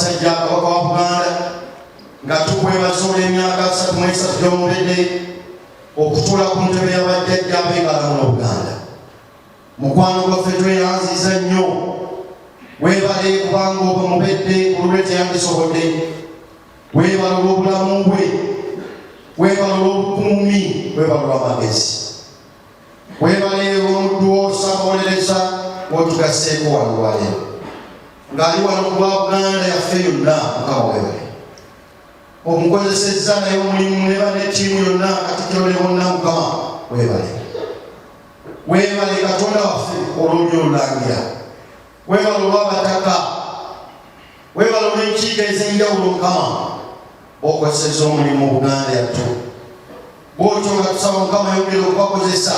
Ssaabasajja Kabaka wa Buganda nga tukwebaza olw'emyaka 33 gy'omubedde okutuula ku ntebe y'abajjajjaabe ng'alamula Buganda. Mukwano gwaffe tweyanziza nnyo, weebale kubanga oba mubedde ku lulwe teyandisobodde, weebala olw'obulamu bwe, weebala olw'obukuumi, weebala olw'amagezi, weebale olw'omuddu wo Ssaabawolereza w'otugaseeko wano lwaleero ng'ali wano ku lwa Buganda yaffe yonna. Mukama weebale omukozesezza naye omulimu neba n'ettiimu yonna Katikkiro ne bonna. Mukama weebale, weebale Katonda waffe olw'oli olulangira, weebale olw'abataka, weebale olw'enkiiko ez'enjawulo. Mukama okozesezza omulimu mu Buganda yattu. Bw'otyo nga tusaba Mukama yongera okubakozesa.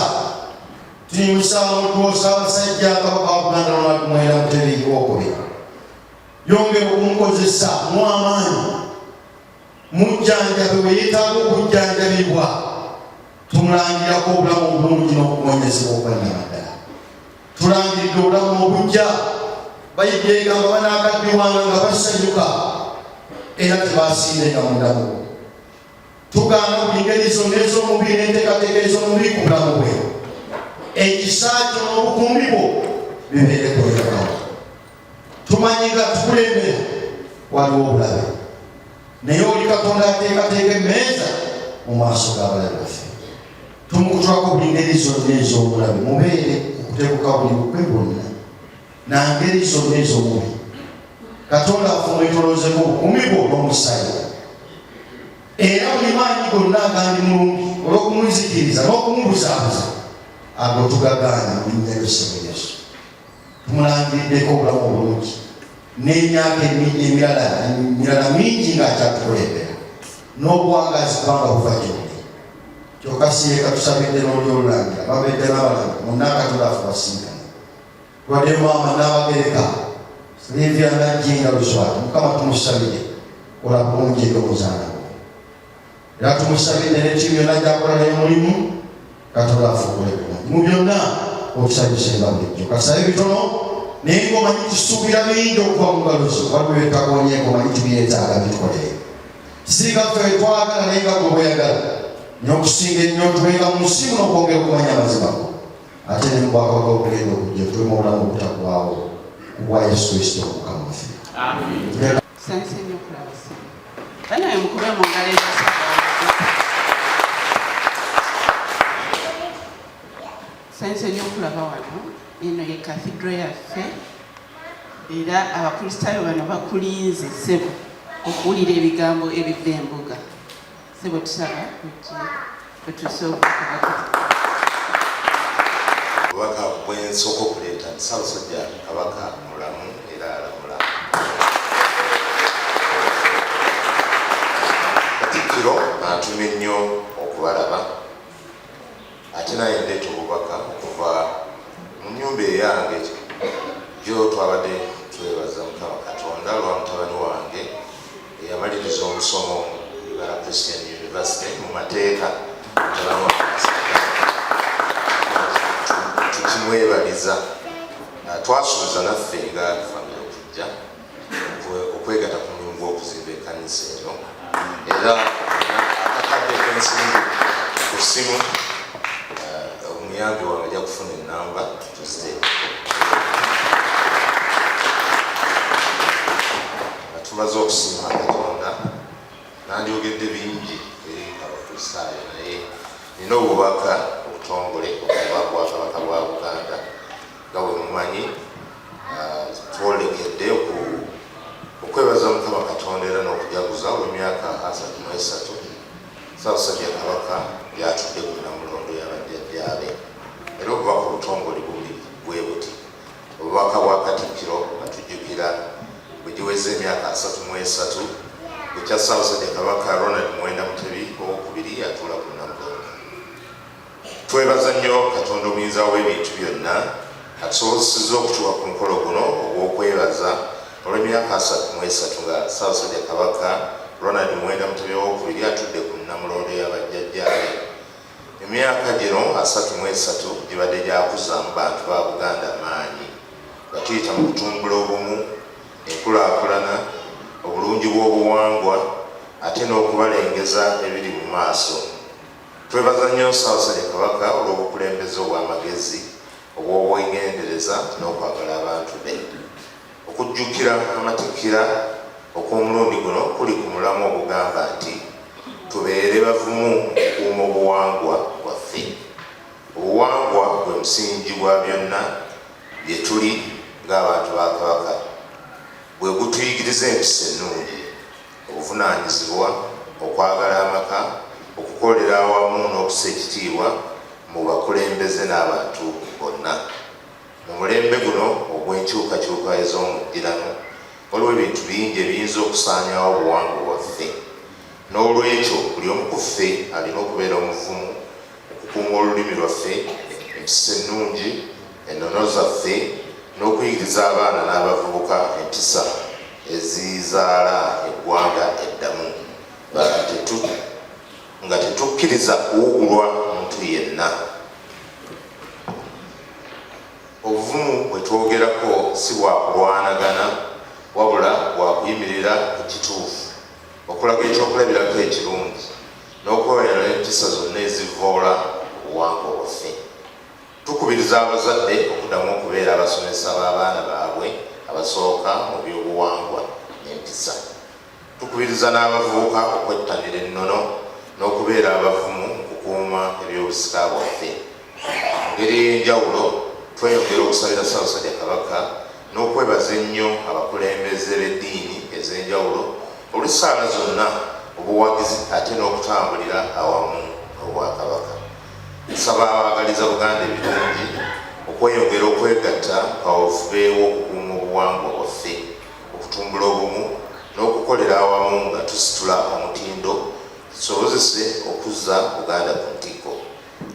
Tuyimusa omuddu wo Ssaabasajja Kabaka wa Buganda Ronald Muwenda Mutebi Owookubiri, yongera okumukozesa mu amaanyi, mujjanjabe we yeetaaga okujjanjabibwa, tumulangirako obulamu obulungi n'okuwonyezebwa okwannamaddala. Tulangiridde obulamu obujja bayibyegamba banaakaddiwanga nga basanyuka era tebasiirenga mundamu. Tugaana buli ngeri zonna ez'omubiri n'enteekateeka ez'omubiri ku bulamu bwe. Ekisa kyo n'obukuumi bwo bibeere kweyagawo. Tumanyi nga tukulembera waliwo obulabe, naye oli Katonda ateekateeka emmeeza mu maaso g'abalabe baffe. Tumukutulako buli ngeri zonna ez'obulabe, mubeere okutebuka buli bukwe bwonna na ngeri zonna ez'omubi. Katonda afumwetoloozeko obukuumi bwo n'omusaayi, era buli maanyi gonna agandi mulungi olw'okumuzikiriza n'okumubuzaabuza ago tugagaana mu linnya ly'Essimu Yesu. Tumulangiriddeko obulamu obulungi n'emyaka emirala mingi ng'akyatukulembera n'obuwangazi kubanga buva gy'oli. Kyokka sireka tusabidde n'oli olulangira babedde n'abalala monna Katonda afe basinkana lwadde maama n'abagereka Livia Najjinga Luswati. Mukama tumusabire ola bulungi eby'omuzaana gwe, era tumusabidde n'ettiimu yonna gy'akola n'omulimu. Katonda afuukule bulungi mu byonna okusanyusenga bulijjo. Kasabe bitono naye ng'omanyi tusuubira bingi okuva mu ngalo zo, waliwo byetagonyeeko omanyi tubyetaaga bitukolere. Singa ffe twagala naye nga gwe bweyagala n'okusinga ennyo tubeera mu nsi muno okwongera okumanya amazima go, ate ne mu bwakabaka obugenda okujja tulemu obulamu obutaggwaawo ku bwa Yesu Kristo Mukama waffe. Amen. Sensei Nicholas. Banaye mukube mu ngalo ezisaba. Sensei Nicholas wano eno ye cathedral yaffe, era abakristaayo bano bakulinze ssebo okuwulira ebigambo ebivva embuga. Ssebo tusaba wetuuse obubaka bwensooka okuleeta Ssaabasajja Kabaka mulamu era alamula. Katikkiro antumye nnyo okubalaba, ate naye ndeeta obubaka okuva mu nnyumba eyange gyo twabadde twebaza Mukama Katonda lwa mutabani wange eyamaliriza omusomo Uganda Christian University mu mateeka. Tukimwebaliza, twasuubiza naffe nga famire okujja okwegatta ku mulimu gw'okuzimba ekkanisa eno, era akakadde k'ensimbi ku ssimu omuyambi wange ajja kufuna ennamba tuziteeke. Tumaze okusiima Katonda, nandyogedde bingi eri abakristaayo, naye nina obubaka obutongole okuva Bwakabaka bwa Buganda nga bwe mumanyi. Twolegedde okwebaza Mukama Katonda era n'okujaguza olw'emyaka 33 Ssaabasajja Kabaka yatudde ku Namulondo y'abajjajjaabe, era obubaka obutongole bwe buti. Obubaka bwa Katikkiro atujjukira bwe giweze emyaka 33 bwekya Ssaabasajja Kabaka Ronald Muwenda Mutebi Owookubiri yatuula ku Namulondo. Twebaza nnyo Katonda omuyinza w'ebintu byonna atusobozesezza okutuuka ku mukolo guno ogw'okwebaza olw'emyaka 33 nga Ssaabasajja Kabaka Ronald Muwenda Mutebi Owookubiri atudde ku Namulondo y'abajjajjaabe. Emyaka gino 33 gibadde gyakuzaamu bantu ba Buganda amaanyi nga tuyita mu kutumbula obumu, enkulaakulana obulungi bw'obuwangwa ate n'okubalengeza ebiri mu maaso. Twebaza nnyo Ssaabasajja Kabaka olw'obukulembeze obw'amagezi obw'obwegendereza n'okwagala abantu be. Okujjukira amatikkira okw'omulundi guno kuli ku mulamwa ogugamba nti tubeere bavumu okukuuma obuwangwa bwaffe. Obuwangwa gwe musingi gwa byonna bye tuli ng'abantu ba Kabaka. Bwe gutuyigiriza empisa ennungi, obuvunaanyizibwa, okwagala amaka, okukolera awamu n'okussa ekitiibwa mu bakulembeze n'abantu bonna. Mu mulembe guno ogw'enkyukakyuka ez'omujjirano waliwo ebintu bingi ebiyinza okusaanyawo obuwangwa bwaffe. N'olwekyo buli omu ku ffe alina okubeera omuvumu okukuuma olulimi lwaffe, empisa ennungi, ennono zaffe, n'okuyigiriza abaana n'abavubuka empisa ezizaala eggwanga eddamu nga tetukkiriza kuwugulwa muntu yenna. Obuvumu bwe twogerako si bwa kulwanagana wabula bwa kuyimirira ku kituufu, okulaga ekyokulabirako ekirungi n'okwewera empisa zonna ezivvoola obuwangwa bwaffe. Tukubiriza abazadde okuddamu okubeera abasomesa b'abaana baabwe abasooka mu byobuwangwa n'empisa. Tukubiriza n'abavubuka okwettanira ennono n'okubeera abavumu mu kukuuma ebyobusika bwaffe. Mu ngeri ey'enjawulo tweyongera okusabira Ssaabasajja Kabaka n'okwebaza ennyo abakulembeze b'eddiini ez'enjawulo olw'essaala zonna obuwagizi ate n'okutambulira awamu obwakabaka. Nsaba abaagaliza Buganda ebirungi okweyongera okwegatta kaweefube w'okukuuma obuwangwa bwaffe, okutumbula obumu n'okukolera awamu nga tusitula omutindo tusobozese okuzza Buganda ku ntikko.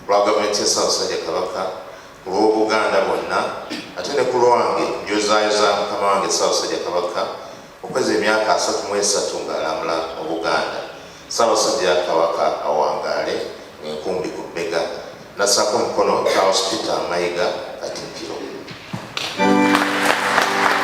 Lwa gavumenti ya Ssaabasajja Kabaka, ku lw'Obuganda bwonna ate ne ku lwange njozaayoza mukama wange Ssaabasajja Kabaka okweza emyaka 33 ng'alamula Obuganda. Ssaabasajja Kabaka awangaale enkumbi ku bbega. Nassaako omukono Charles Peter Mayiga